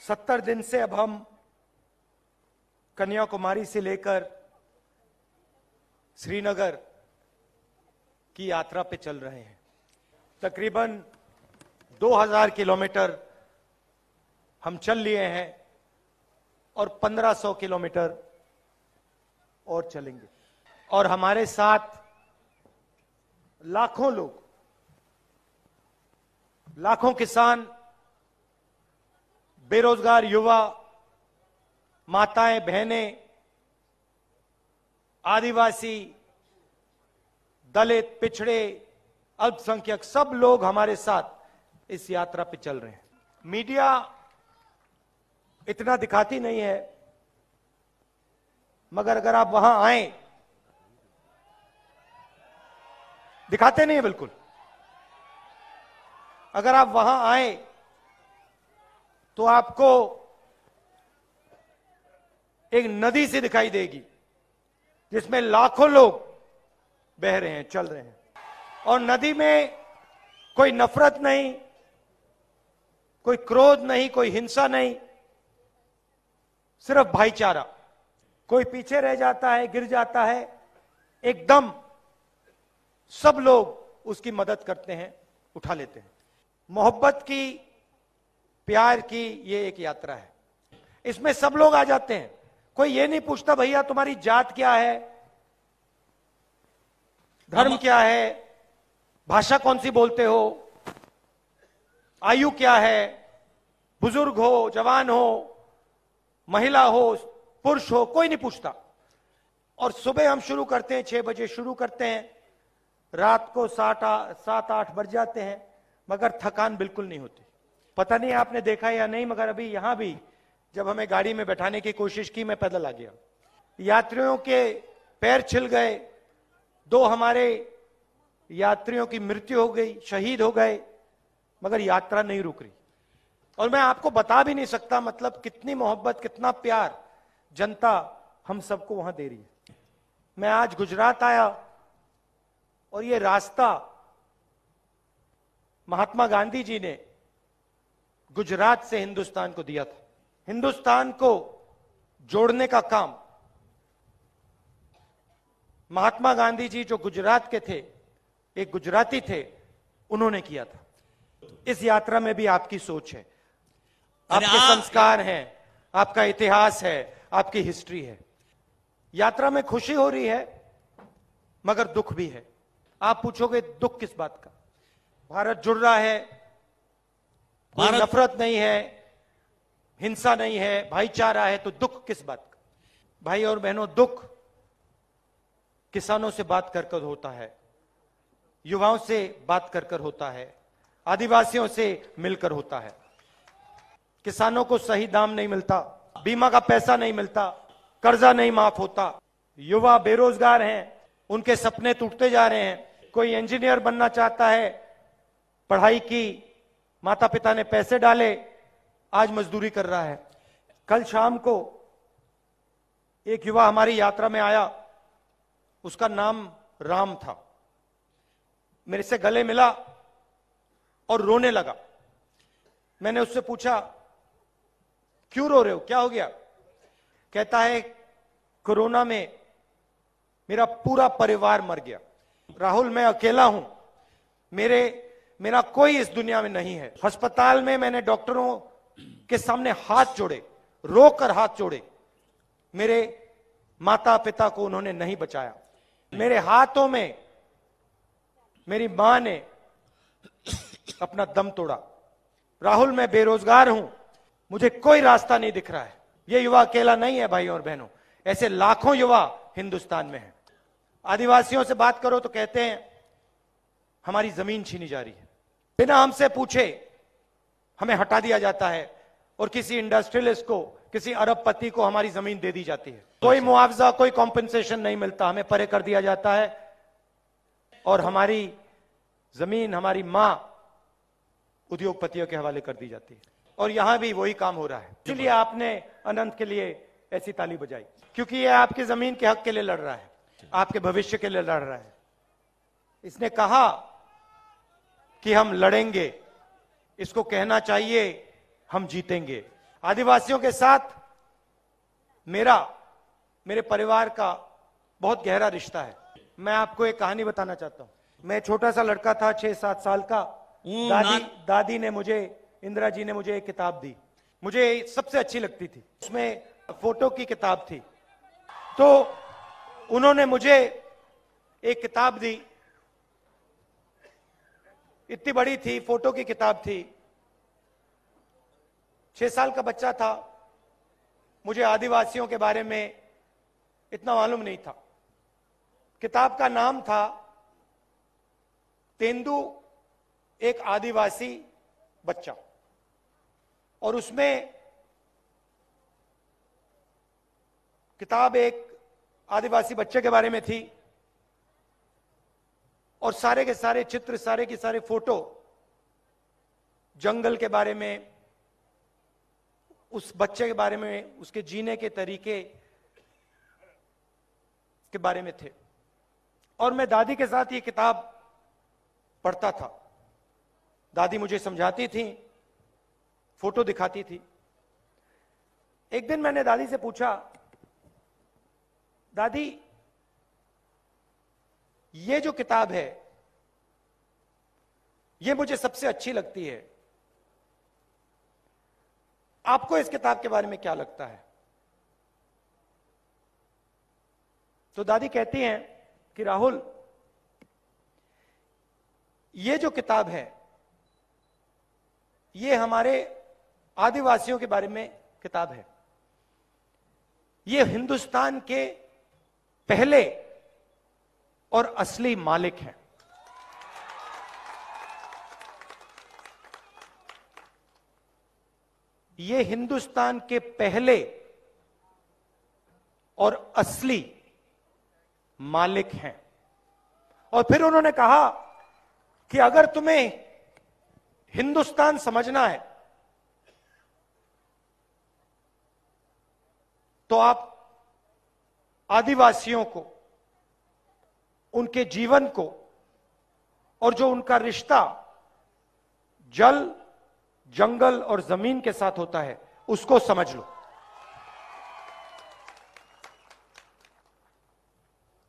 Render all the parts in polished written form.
70 दिन से अब हम कन्याकुमारी से लेकर श्रीनगर की यात्रा पे चल रहे हैं। तकरीबन 2000 किलोमीटर हम चल लिए हैं और 1500 किलोमीटर और चलेंगे। और हमारे साथ लाखों लोग, लाखों किसान, बेरोजगार युवा, माताएं, बहनें, आदिवासी, दलित, पिछड़े, अल्पसंख्यक, सब लोग हमारे साथ इस यात्रा पे चल रहे हैं। मीडिया इतना दिखाती नहीं है, मगर अगर आप वहां आए, दिखाते नहीं है बिल्कुल। अगर आप वहां आए तो आपको एक नदी सी दिखाई देगी जिसमें लाखों लोग बह रहे हैं, चल रहे हैं। और नदी में कोई नफरत नहीं, कोई क्रोध नहीं, कोई हिंसा नहीं, सिर्फ भाईचारा। कोई पीछे रह जाता है, गिर जाता है, एकदम सब लोग उसकी मदद करते हैं, उठा लेते हैं। मोहब्बत की, प्यार की ये एक यात्रा है। इसमें सब लोग आ जाते हैं। कोई ये नहीं पूछता भैया तुम्हारी जात क्या है, धर्म क्या है, भाषा कौन सी बोलते हो, आयु क्या है, बुजुर्ग हो, जवान हो, महिला हो, पुरुष हो, कोई नहीं पूछता। और सुबह हम शुरू करते हैं, 6 बजे शुरू करते हैं, रात को 7-8 बज जाते हैं, मगर थकान बिल्कुल नहीं होती। पता नहीं आपने देखा या नहीं, मगर अभी यहां भी जब हमें गाड़ी में बैठाने की कोशिश की, मैं पैदल आ गया। यात्रियों के पैर छिल गए, 2 हमारे यात्रियों की मृत्यु हो गई, शहीद हो गए, मगर यात्रा नहीं रुक रही। और मैं आपको बता भी नहीं सकता मतलब कितनी मोहब्बत, कितना प्यार जनता हम सबको वहां दे रही है। मैं आज गुजरात आया और ये रास्ता महात्मा गांधी जी ने गुजरात से हिंदुस्तान को दिया था। हिंदुस्तान को जोड़ने का काम महात्मा गांधी जी, जो गुजरात के थे, एक गुजराती थे, उन्होंने किया था। इस यात्रा में भी आपकी सोच है, आपके संस्कार हैं, आपका इतिहास है, आपकी हिस्ट्री है। यात्रा में खुशी हो रही है मगर दुख भी है। आप पूछोगे दुख किस बात का? भारत जुड़ रहा है, कोई नफरत नहीं है, हिंसा नहीं है, भाईचारा है, तो दुख किस बात का? भाई और बहनों, दुख किसानों से बात कर कर होता है, युवाओं से बात कर कर होता है, आदिवासियों से मिलकर होता है। किसानों को सही दाम नहीं मिलता, बीमा का पैसा नहीं मिलता, कर्जा नहीं माफ होता, युवा बेरोजगार हैं, उनके सपने टूटते जा रहे हैं। कोई इंजीनियर बनना चाहता है, पढ़ाई की, माता पिता ने पैसे डाले, आज मजदूरी कर रहा है। कल शाम को एक युवा हमारी यात्रा में आया, उसका नाम राम था। मेरे से गले मिला और रोने लगा। मैंने उससे पूछा क्यों रो रहे हो, क्या हो गया? कहता है कोरोना में मेरा पूरा परिवार मर गया। राहुल, मैं अकेला हूं, मेरा कोई इस दुनिया में नहीं है। अस्पताल में मैंने डॉक्टरों के सामने हाथ जोड़े, रोकर हाथ जोड़े, मेरे माता पिता को उन्होंने नहीं बचाया। मेरे हाथों में मेरी मां ने अपना दम तोड़ा। राहुल, मैं बेरोजगार हूं, मुझे कोई रास्ता नहीं दिख रहा है। यह युवा अकेला नहीं है भाई और बहनों, ऐसे लाखों युवा हिंदुस्तान में हैं। आदिवासियों से बात करो तो कहते हैं हमारी जमीन छीनी जा रही है, बिना हमसे पूछे हमें हटा दिया जाता है और किसी इंडस्ट्रियलिस्ट को, किसी अरबपति को हमारी जमीन दे दी जाती है। कोई मुआवजा, कोई कॉम्पेंसेशन नहीं मिलता, हमें परे कर दिया जाता है और हमारी जमीन, हमारी मां उद्योगपतियों के हवाले कर दी जाती है। और यहां भी वही काम हो रहा है। इसलिए आपने अनंत के लिए ऐसी ताली बजाई, क्योंकि ये आपकी जमीन के हक के लिए लड़ रहा है, आपके भविष्य के लिए लड़ रहा है। इसने कहा कि हम लड़ेंगे, इसको कहना चाहिए हम जीतेंगे। आदिवासियों के साथ मेरे परिवार का बहुत गहरा रिश्ता है। मैं आपको एक कहानी बताना चाहता हूं। मैं छोटा सा लड़का था, 6-7 साल का। दादी ने मुझे, इंदिरा जी ने मुझे एक किताब दी, मुझे सबसे अच्छी लगती थी। उसमें फोटो की किताब थी, तो उन्होंने मुझे एक किताब दी, इतनी बड़ी थी, फोटो की किताब थी। 6 साल का बच्चा था, मुझे आदिवासियों के बारे में इतना मालूम नहीं था। किताब का नाम था तेंदू एक आदिवासी बच्चा, और उसमें किताब एक आदिवासी बच्चे के बारे में थी, और सारे के सारे चित्र, सारे के सारे फोटो जंगल के बारे में, उस बच्चे के बारे में, उसके जीने के तरीके के बारे में थे। और मैं दादी के साथ ये किताब पढ़ता था। दादी मुझे समझाती थी, फोटो दिखाती थी। एक दिन मैंने दादी से पूछा, दादी ये जो किताब है ये मुझे सबसे अच्छी लगती है, आपको इस किताब के बारे में क्या लगता है? तो दादी कहती हैं कि राहुल, ये जो किताब है ये हमारे आदिवासियों के बारे में किताब है। ये हिंदुस्तान के पहले और असली मालिक हैं। ये हिंदुस्तान के पहले और असली मालिक हैं। और फिर उन्होंने कहा कि अगर तुम्हें हिंदुस्तान समझना है तो आप आदिवासियों को, उनके जीवन को, और जो उनका रिश्ता जल, जंगल और जमीन के साथ होता है, उसको समझ लो।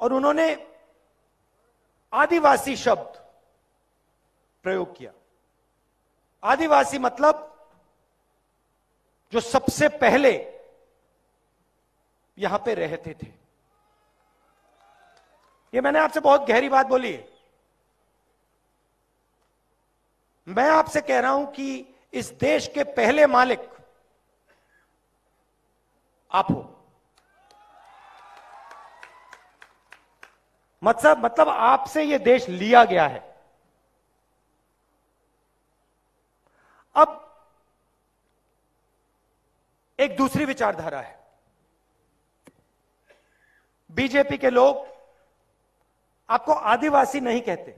और उन्होंने आदिवासी शब्द प्रयोग किया। आदिवासी मतलब जो सबसे पहले यहां पे रहते थे। ये मैंने आपसे बहुत गहरी बात बोली है। मैं आपसे कह रहा हूं कि इस देश के पहले मालिक आप हो। मतलब आपसे यह देश लिया गया है। अब एक दूसरी विचारधारा है। बीजेपी के लोग आपको आदिवासी नहीं कहते,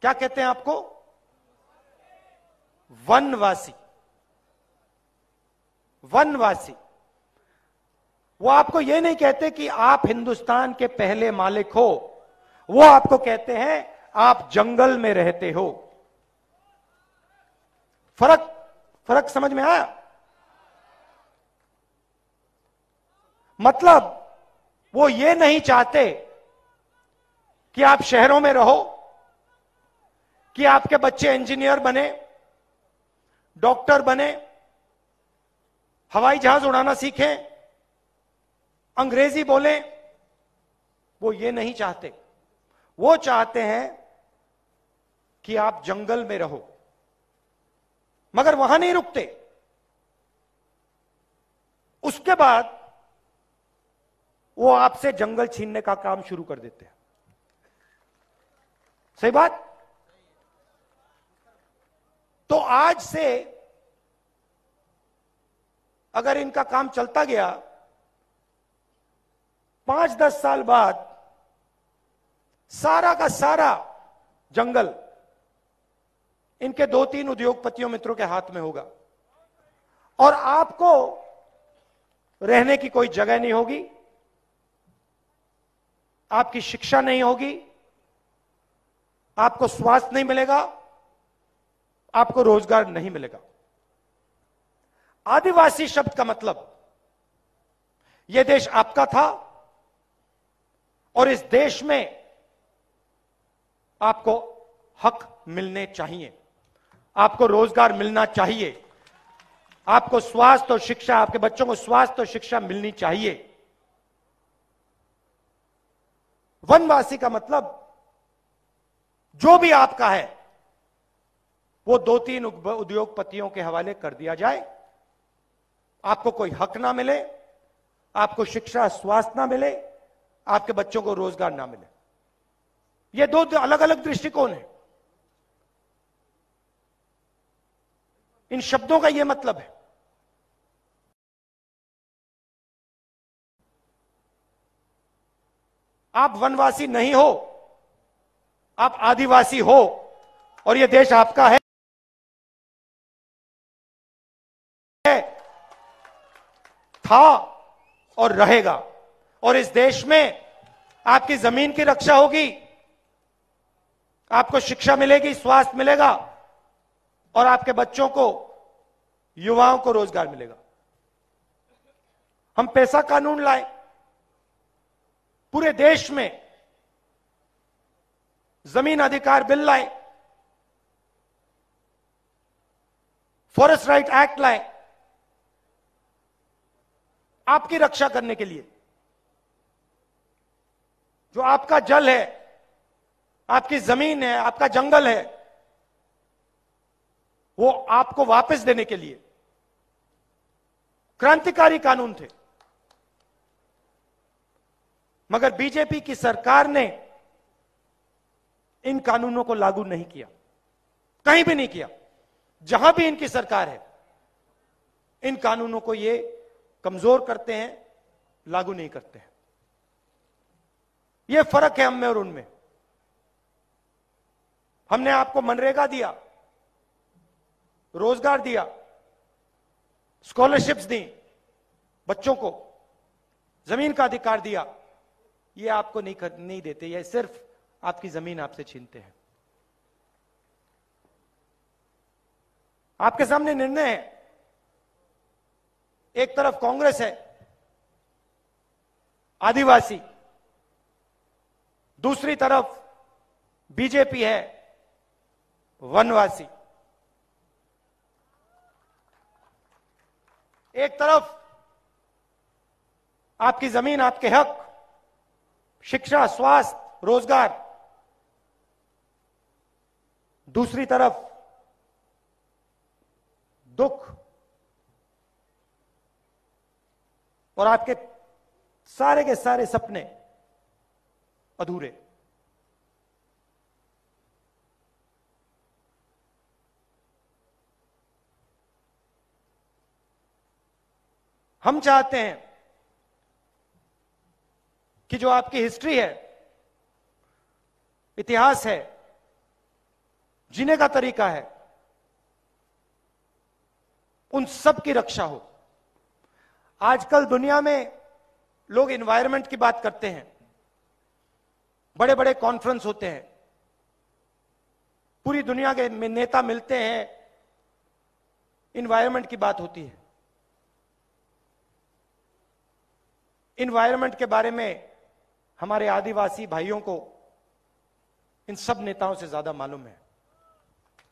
क्या कहते हैं आपको? वनवासी। वनवासी। वो आपको यह नहीं कहते कि आप हिंदुस्तान के पहले मालिक हो, वो आपको कहते हैं आप जंगल में रहते हो। फर्क समझ में आया? मतलब वो ये नहीं चाहते कि आप शहरों में रहो, कि आपके बच्चे इंजीनियर बने, डॉक्टर बने, हवाई जहाज उड़ाना सीखें, अंग्रेजी बोलें। वो ये नहीं चाहते। वो चाहते हैं कि आप जंगल में रहो। मगर वहां नहीं रुकते। उसके बाद वो आपसे जंगल छीनने का काम शुरू कर देते हैं। सही बात? तो आज से अगर इनका काम चलता गया, 5-10 साल बाद सारा का सारा जंगल इनके 2-3 उद्योगपतियों मित्रों के हाथ में होगा, और आपको रहने की कोई जगह नहीं होगी, आपकी शिक्षा नहीं होगी, आपको स्वास्थ्य नहीं मिलेगा, आपको रोजगार नहीं मिलेगा। आदिवासी शब्द का मतलब, यह देश आपका था और इस देश में आपको हक मिलने चाहिए, आपको रोजगार मिलना चाहिए, आपको स्वास्थ्य और शिक्षा, आपके बच्चों को स्वास्थ्य और शिक्षा मिलनी चाहिए। वनवासी का मतलब जो भी आपका है वो 2-3 उद्योगपतियों के हवाले कर दिया जाए, आपको कोई हक ना मिले, आपको शिक्षा स्वास्थ्य ना मिले, आपके बच्चों को रोजगार ना मिले। ये 2 अलग अलग दृष्टिकोण है। इन शब्दों का यह मतलब है। आप वनवासी नहीं हो, आप आदिवासी हो और यह देश आपका है, था और रहेगा। और इस देश में आपकी जमीन की रक्षा होगी, आपको शिक्षा मिलेगी, स्वास्थ्य मिलेगा और आपके बच्चों को, युवाओं को रोजगार मिलेगा। हम पैसा कानून लाए, पूरे देश में जमीन अधिकार बिल लाए, फॉरेस्ट राइट एक्ट लाए, आपकी रक्षा करने के लिए। जो आपका जल है, आपकी जमीन है, आपका जंगल है, वो आपको वापस देने के लिए क्रांतिकारी कानून थे। मगर बीजेपी की सरकार ने इन कानूनों को लागू नहीं किया, कहीं भी नहीं किया। जहां भी इनकी सरकार है, इन कानूनों को ये कमजोर करते हैं, लागू नहीं करते हैं। यह फर्क है हम में और उनमें। हमने आपको मनरेगा दिया, रोजगार दिया, स्कॉलरशिप्स दी, बच्चों को जमीन का अधिकार दिया। ये आपको नहीं देते, ये सिर्फ आपकी जमीन आपसे छीनते हैं। आपके सामने निर्णय है, एक तरफ कांग्रेस है आदिवासी, दूसरी तरफ बीजेपी है वनवासी। एक तरफ आपकी जमीन, आपके हक, शिक्षा, स्वास्थ्य, रोजगार, दूसरी तरफ दुख और आपके सारे के सारे सपने अधूरे। हम चाहते हैं कि जो आपकी हिस्ट्री है, इतिहास है, जीने का तरीका है, उन सब की रक्षा हो। आजकल दुनिया में लोग एनवायरनमेंट की बात करते हैं, बड़े बड़े कॉन्फ्रेंस होते हैं, पूरी दुनिया के नेता मिलते हैं, एनवायरनमेंट की बात होती है। एनवायरनमेंट के बारे में हमारे आदिवासी भाइयों को इन सब नेताओं से ज्यादा मालूम है।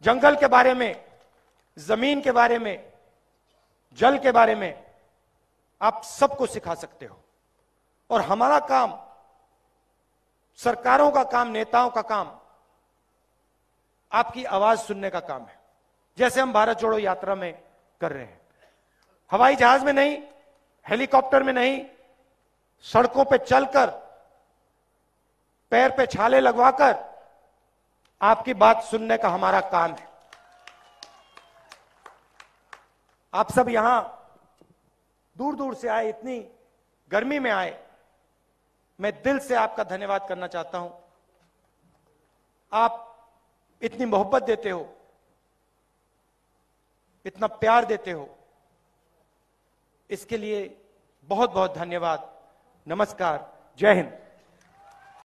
जंगल के बारे में, जमीन के बारे में, जल के बारे में आप सबको सिखा सकते हो। और हमारा काम, सरकारों का काम, नेताओं का काम आपकी आवाज सुनने का काम है, जैसे हम भारत जोड़ो यात्रा में कर रहे हैं। हवाई जहाज में नहीं, हेलीकॉप्टर में नहीं, सड़कों पे चलकर, पैर पे छाले लगवाकर आपकी बात सुनने का हमारा काम है। आप सब यहां दूर दूर से आए, इतनी गर्मी में आए, मैं दिल से आपका धन्यवाद करना चाहता हूं। आप इतनी मोहब्बत देते हो, इतना प्यार देते हो, इसके लिए बहुत बहुत धन्यवाद। नमस्कार, जय हिंद।